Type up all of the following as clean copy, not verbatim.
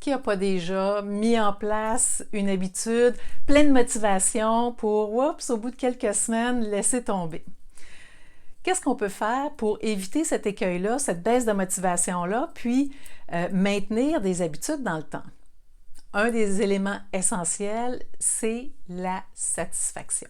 Qui n'a pas déjà mis en place une habitude, pleine de motivation pour, oups, au bout de quelques semaines, laisser tomber? Qu'est-ce qu'on peut faire pour éviter cet écueil-là, cette baisse de motivation-là, puis maintenir des habitudes dans le temps? Un des éléments essentiels, c'est la satisfaction.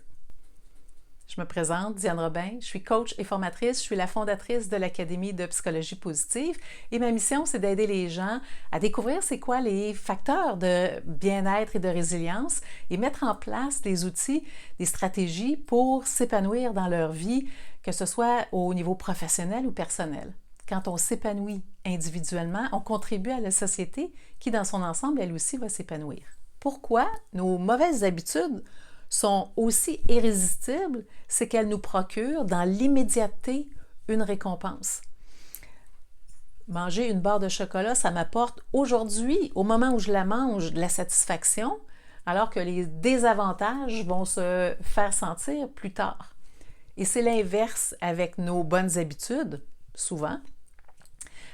Je me présente, Diane Robin, je suis coach et formatrice, je suis la fondatrice de l'Académie de psychologie positive et ma mission, c'est d'aider les gens à découvrir c'est quoi les facteurs de bien-être et de résilience et mettre en place des outils, des stratégies pour s'épanouir dans leur vie, que ce soit au niveau professionnel ou personnel. Quand on s'épanouit individuellement, on contribue à la société qui, dans son ensemble, elle aussi va s'épanouir. Pourquoi nos mauvaises habitudes sont aussi irrésistibles? C'est qu'elles nous procurent dans l'immédiateté une récompense. Manger une barre de chocolat, ça m'apporte aujourd'hui, au moment où je la mange, de la satisfaction, alors que les désavantages vont se faire sentir plus tard. Et c'est l'inverse avec nos bonnes habitudes, souvent.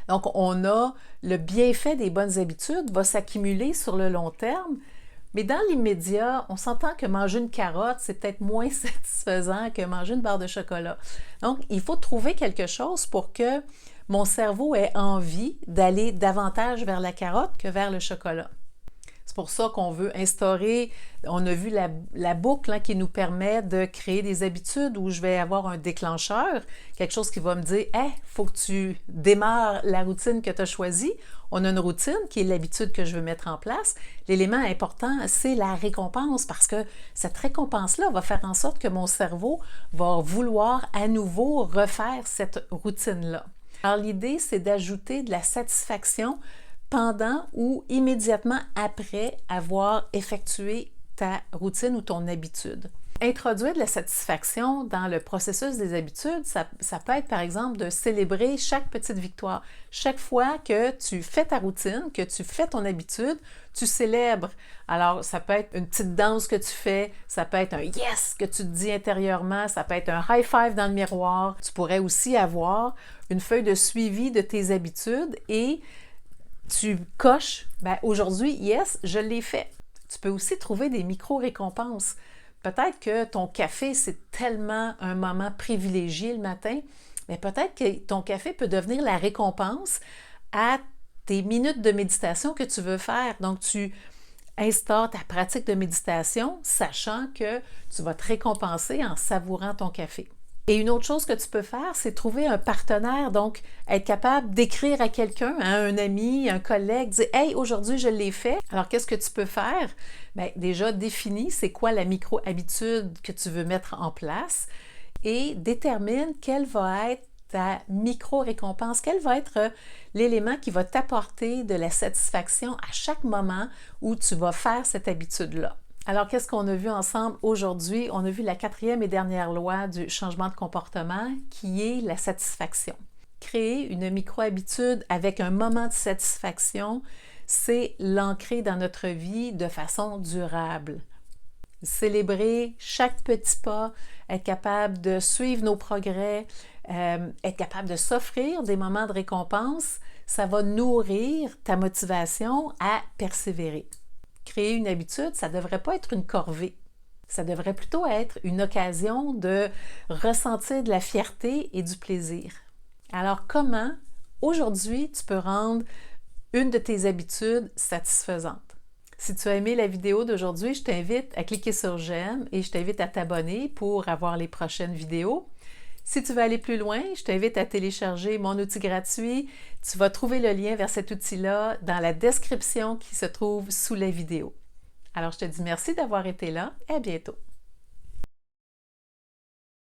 Donc, on a le bienfait des bonnes habitudes va s'accumuler sur le long terme, mais dans l'immédiat, on s'entend que manger une carotte, c'est peut-être moins satisfaisant que manger une barre de chocolat. Donc, il faut trouver quelque chose pour que mon cerveau ait envie d'aller davantage vers la carotte que vers le chocolat. C'est pour ça qu'on veut instaurer, on a vu la boucle qui nous permet de créer des habitudes où je vais avoir un déclencheur, quelque chose qui va me dire « Hey, il faut que tu démarres la routine que tu as choisie ». On a une routine qui est l'habitude que je veux mettre en place. L'élément important, c'est la récompense parce que cette récompense-là va faire en sorte que mon cerveau va vouloir à nouveau refaire cette routine-là. Alors l'idée, c'est d'ajouter de la satisfaction pendant ou immédiatement après avoir effectué ta routine ou ton habitude. Introduire de la satisfaction dans le processus des habitudes, ça peut être par exemple de célébrer chaque petite victoire. Chaque fois que tu fais ta routine, que tu fais ton habitude, tu célèbres. Alors, ça peut être une petite danse que tu fais, ça peut être un « yes » que tu te dis intérieurement, ça peut être un high five dans le miroir. Tu pourrais aussi avoir une feuille de suivi de tes habitudes et tu coches « aujourd'hui, yes, je l'ai fait ». Tu peux aussi trouver des micro-récompenses. Peut-être que ton café, c'est tellement un moment privilégié le matin, mais peut-être que ton café peut devenir la récompense à tes minutes de méditation que tu veux faire. Donc, tu instaures ta pratique de méditation, sachant que tu vas te récompenser en savourant ton café. Et une autre chose que tu peux faire, c'est trouver un partenaire, donc être capable d'écrire à quelqu'un, un ami, un collègue, dire « Hey, aujourd'hui, je l'ai fait. » Alors, qu'est-ce que tu peux faire? Bien, déjà, définis c'est quoi la micro-habitude que tu veux mettre en place et détermine quelle va être ta micro-récompense, quel va être l'élément qui va t'apporter de la satisfaction à chaque moment où tu vas faire cette habitude-là. Alors, qu'est-ce qu'on a vu ensemble aujourd'hui? On a vu la 4e et dernière loi du changement de comportement qui est la satisfaction. Créer une micro-habitude avec un moment de satisfaction, c'est l'ancrer dans notre vie de façon durable. Célébrer chaque petit pas, être capable de suivre nos progrès, être capable de s'offrir des moments de récompense, ça va nourrir ta motivation à persévérer. Créer une habitude, ça ne devrait pas être une corvée. Ça devrait plutôt être une occasion de ressentir de la fierté et du plaisir. Alors, comment, aujourd'hui, tu peux rendre une de tes habitudes satisfaisante? Si tu as aimé la vidéo d'aujourd'hui, je t'invite à cliquer sur « J'aime » et je t'invite à t'abonner pour avoir les prochaines vidéos. Si tu veux aller plus loin, je t'invite à télécharger mon outil gratuit. Tu vas trouver le lien vers cet outil-là dans la description qui se trouve sous la vidéo. Alors, je te dis merci d'avoir été là et à bientôt.